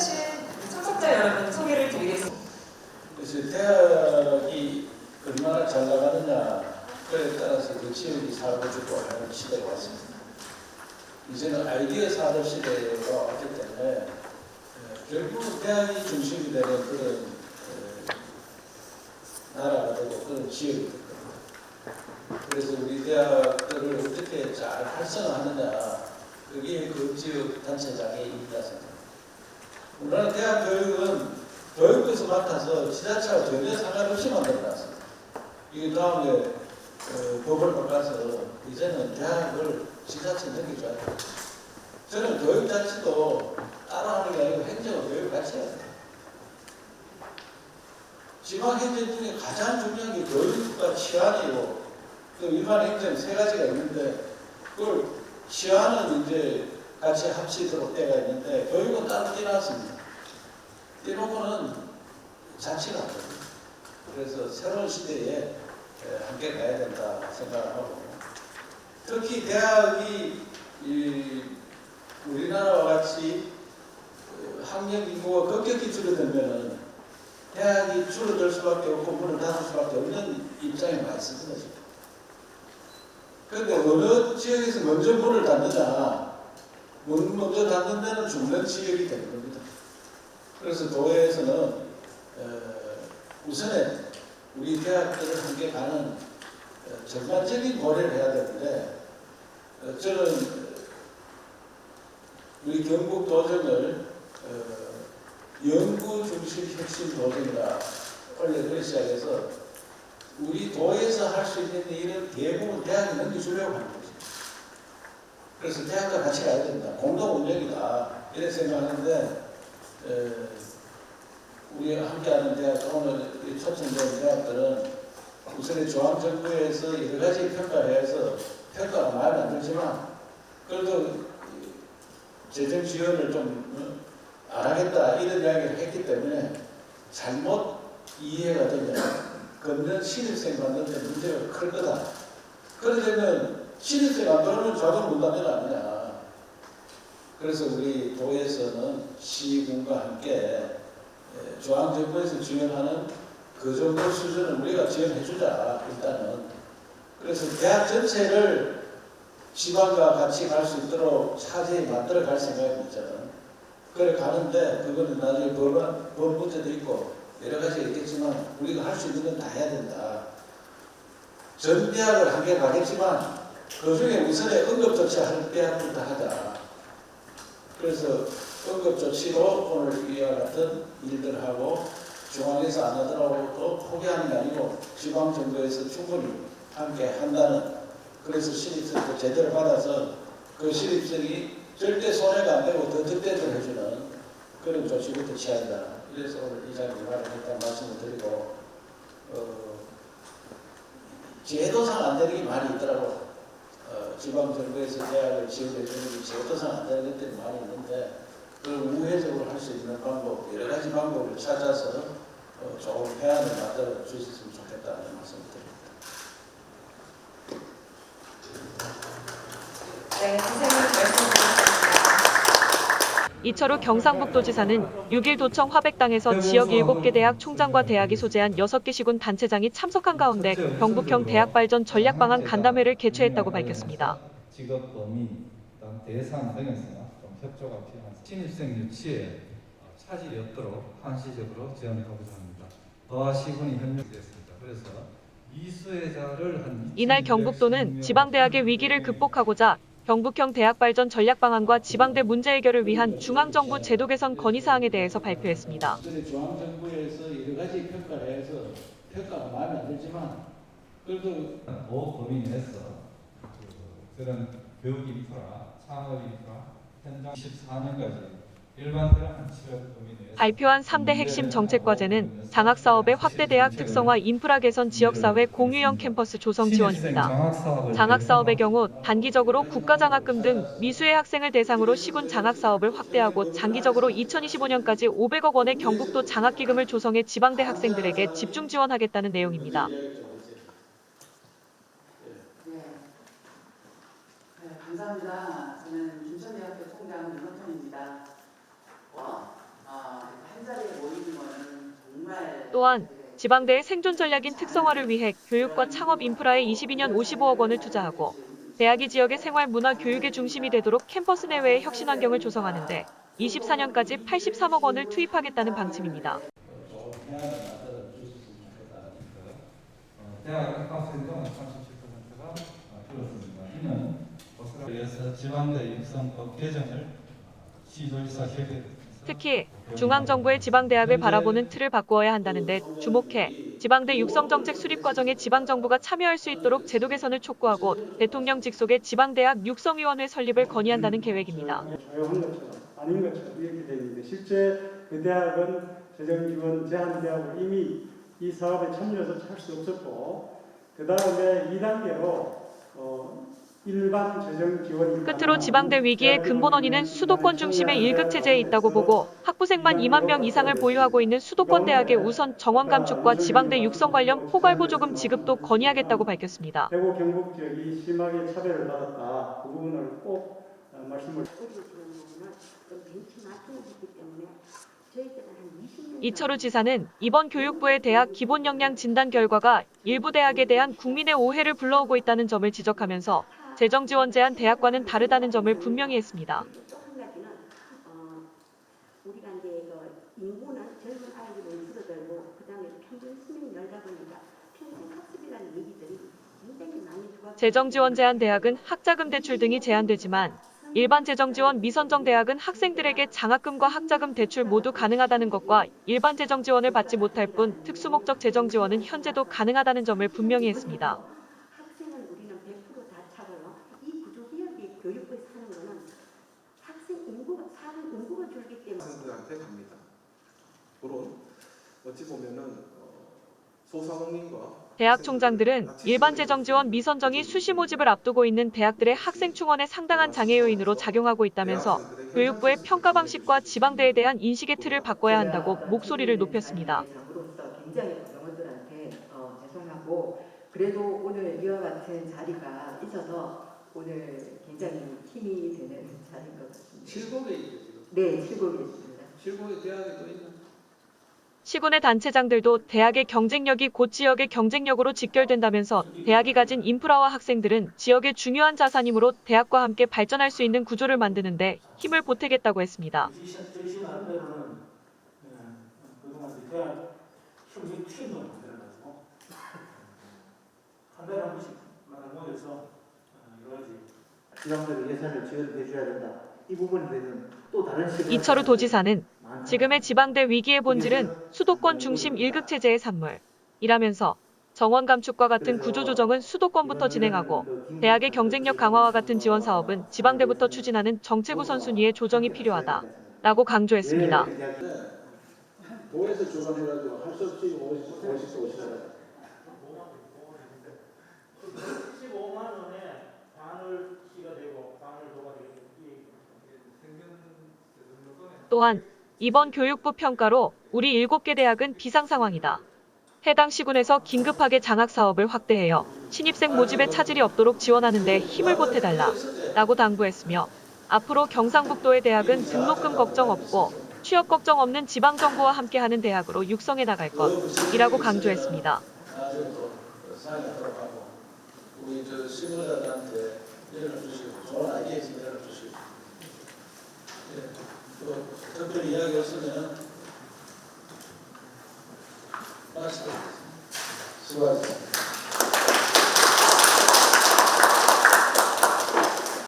참여하신 참석자 여러분 소개를 드리겠습니다. 그래서 대학이 얼마나 잘 나가느냐에 따라서 그 지역이 살고 죽고 하는 시대가 왔습니다. 이제는 아이디어 산업 시대가 왔기 때문에 결국 대학이 중심이 되는 그런 나라가 되고 그런 지역이 될 겁니다. 그래서 우리 대학들을 어떻게 잘 활성화하느냐, 그게 그 지역 단체장의 일이라 생각합니다. 우리나라 대학 교육은 교육부에서 맡아서 지자체와 전혀 상관없이 만들어놨습니다. 이 다음에 법을 바꿔서 이제는 대학을 지자체 넘겨줘야 돼요. 저는 교육 자체도 따라하는 게 아니고 행정과 교육을 같이 해야 돼요. 지방행정 중에 가장 중요한 게 교육과 치안이고 또 일반 행정 세 가지가 있는데 그걸 치안은 이제 같이 합치도록 때가 있는데 교육은 따로 떼놨습니다. 떼놓고는 자치가 안 됩니다. 그래서 새로운 시대에 함께 가야 된다 생각하고 특히 대학이 우리나라와 같이 학령 인구가 급격히 줄어들면은 대학이 줄어들 수밖에 없고 문을 닫을 수밖에 없는 입장에 와 있는 거죠. 그런데 어느 지역에서 먼저 문을 닫느냐, 문 먼저 닫는 데는 죽는 지역이 되는 겁니다. 그래서 도에서는 우선에 우리 대학들을 함께 가는 전반적인 고려를 해야 되는데 저는 우리 경북 도정을 연구 중심 혁신 도정이라 원래 그렇게 시작해서 우리 도에서 할 수 있는 일은 대부분 대학에 넘겨주려고 하는 거죠. 그래서 대학과 같이 가야 된다. 공동 운영이다. 이렇게 생각하는데 우리 함께하는 대학, 오늘 초청된 대학들은 우선 중앙정부에서 여러 가지 평가를 해서 평가가 마음에 안 들지만 그래도 재정 지원을 좀 안 하겠다 이런 이야기를 했기 때문에 잘못 이해가 되면 금년 신입생 받는데 문제가 클 거다. 그러려면 신입생 안 들어오면 자동 문 닫는 거 아니냐. 그래서 우리 도에서는 시군과 함께 중앙정부에서 지원하는 그 정도 수준은 우리가 지원해주자 일단은. 그래서 대학 전체를 지방과 같이 갈 수 있도록 차제히 만들어 갈 생각입니다. 그래 가는데 그거는 나중에 법 문제도 있고 여러 가지가 있겠지만 우리가 할 수 있는 건 다 해야 된다. 전 대학을 함께 가겠지만 그 중에 우선에 응급조치할 대학부터 하자. 그래서 응급조치로 오늘 이와 같은 일들을 하고 중앙에서 안 하더라도 또 포기하는 게 아니고 지방정부에서 충분히 함께 한다는 그래서 신입생도 제대로 받아서 그 신입생이 절대 손해가 안 되고 더 득대를 해주는 그런 조치부터 취한다. 그래서 오늘 이장님 말을 일단 말씀을 드리고 제도상 안 되는 게 많이 있더라고. 지방정부에서 대학을 지원해 주는 게 제도상 안 되는 것들이 많이 있는데 그걸 우회적으로 할 수 있는 방법, 여러 가지 방법을 찾아서 좋은 해안을 만들어 주셨으면 좋겠다는 말씀을 드립니다. 네, 선생님 말씀드렸습니다. 이철우 경상북도지사는 6일 도청 화백당에서 지역 7개 대학 총장과 대학이 소재한 6개 시군 단체장이 참석한 가운데 경북형 대학발전 전략방안 간담회를 개최했다고 밝혔습니다. 직업 범위, 대상 등에서 좀 협조가 필요한 신입생 유치에 차질이 없도록 한시적으로 지원하고자 합니다. 더와 시군이 협력됐습니다. 그래서 이수혜자를 한 이날 경북도는 지방대학의 위기를 극복하고자 경북형 대학발전 전략방안과 지방대 문제 해결을 위한 중앙정부 제도 개선 건의사항에 대해서 발표했습니다. 중앙정부에서 여러 가지 평가를 해서 평가가 마음에 안 들지만 그래도 범위 내에서 그런 교육 인프라, 창업 인프라, 현장 14년까지 일반대학 7억 범위 내에서 발표한 3대 핵심 정책과제는 장학사업의 확대 대학 특성화 인프라 개선 지역사회 공유형 캠퍼스 조성 지원입니다. 장학사업의 경우 단기적으로 국가장학금 등 미수의 학생을 대상으로 시군 장학사업을 확대하고 장기적으로 2025년까지 500억 원의 경북도 장학기금을 조성해 지방대 학생들에게 집중 지원하겠다는 내용입니다. 감사합니다. 저는 김천대학교 총장 윤호통입니다. 또한 지방대의 생존 전략인 특성화를 위해 교육과 창업 인프라에 22년 55억 원을 투자하고 대학이 지역의 생활 문화 교육의 중심이 되도록 캠퍼스 내외의 혁신 환경을 조성하는 데 24년까지 83억 원을 투입하겠다는 방침입니다. 대학 입학 생존은 37%가 줄었습니다. 이는 위해서 지방대 육성법 개정을 시도지사 협의. 특히 중앙정부의 지방대학을 바라보는 틀을 바꾸어야 한다는 데 주목해 지방대 육성정책 수립 과정에 지방정부가 참여할 수 있도록 제도 개선을 촉구하고 대통령 직속의 지방대학 육성위원회 설립을 건의한다는 계획입니다. 조용한 것처럼 아닌 것처럼 이렇게 되어 있는데 실제 그 대학은 재정지원 제한대학으로 이미 이 사업에 참여해서 할 수 없었고 그 다음에 2단계로 일반 재정 지원이 끝으로 지방대 위기의 근본 원인은 수도권 중심의 1급 체제에 있다고 보고 학부생만 2만 명 이상을 보유하고 있는 수도권 대학의 우선 정원 감축과 지방대 육성 관련 포괄보조금 지급도 건의하겠다고 밝혔습니다. 대구 경북 지역이 심하게 차별을 받았다. 그 부분을 꼭 말씀을. 이철우 지사는 이번 교육부의 대학 기본 역량 진단 결과가 일부 대학에 대한 국민의 오해를 불러오고 있다는 점을 지적하면서 재정 지원 제한 대학과는 다르다는 점을 분명히 했습니다. 또 한 가지는 우리가 이제 인구는 젊은 아이들은 줄어들고 그다음에 평균 수명이 늘다 보니까 평생 학습이라는 얘기들이 굉장히 많이 부각되고 재정 지원 제한 대학은 학자금 대출 등이 제한되지만 일반 재정 지원 미선정 대학은 학생들에게 장학금과 학자금 대출 모두 가능하다는 것과 일반 재정 지원을 받지 못할 뿐 특수목적 재정 지원은 현재도 가능하다는 점을 분명히 했습니다. 학생은 우리는 100% 다 차고요. 이 구조개혁이 교육부에서 하는 거는 학생 인구가 줄기 때문에 학생들한테 갑니다. 그런 어찌 보면은 소상공인과 대학 총장들은 일반 재정 지원 미선정이 수시 모집을 앞두고 있는 대학들의 학생 충원에 상당한 장애 요인으로 작용하고 있다면서 교육부의 평가 방식과 지방대에 대한 인식의 틀을 바꿔야 한다고 목소리를 높였습니다. 굉장히 영어들한테 죄송하고 그래도 오늘 이와 같은 자리가 있어서 오늘 굉장히 힘이 되는 자리인 것 같습니다. 7곡에 있죠 지금. 네, 7곡에 있습니다. 7곡에 대학에 또 있는. 시군의 단체장들도 대학의 경쟁력이 곧 지역의 경쟁력으로 직결된다면서 대학이 가진 인프라와 학생들은 지역의 중요한 자산이므로 대학과 함께 발전할 수 있는 구조를 만드는 데 힘을 보태겠다고 했습니다. 제시하는 대로는 그동안 대학 형식 팀을 만들어가지고 한 달에 한 번씩 모여서 여러 가지 지방대로 예산을 지원해 줘야 된다. 이 부분에 대해서는 또 다른 시간. 이철우 도지사는 지금의 지방대 위기의 본질은 수도권 중심 1급 체제의 산물이라면서 정원 감축과 같은 구조조정은 수도권부터 진행하고 대학의 경쟁력 강화와 같은 지원 사업은 지방대부터 추진하는 정책 우선순위의 조정이 필요하다라고 강조했습니다. 도에서 주관해가지고 할 수 없이 50. 15만 원에 반을 시가 되고 반을 도가 되고. 또한 이번 교육부 평가로 우리 7개 대학은 비상 상황이다. 해당 시군에서 긴급하게 장학 사업을 확대하여 신입생 모집에 차질이 없도록 지원하는 데 힘을 보태달라라고 당부했으며 앞으로 경상북도의 대학은 등록금 걱정 없고 취업 걱정 없는 지방정부와 함께하는 대학으로 육성해 나갈 것이라고 강조했습니다. 우리 실무자들한테 열어주시고 좋은 아이디어 있으면 열어주시고 또 특별히 이야기 없으면 마치겠습니다. 수고하셨습니다.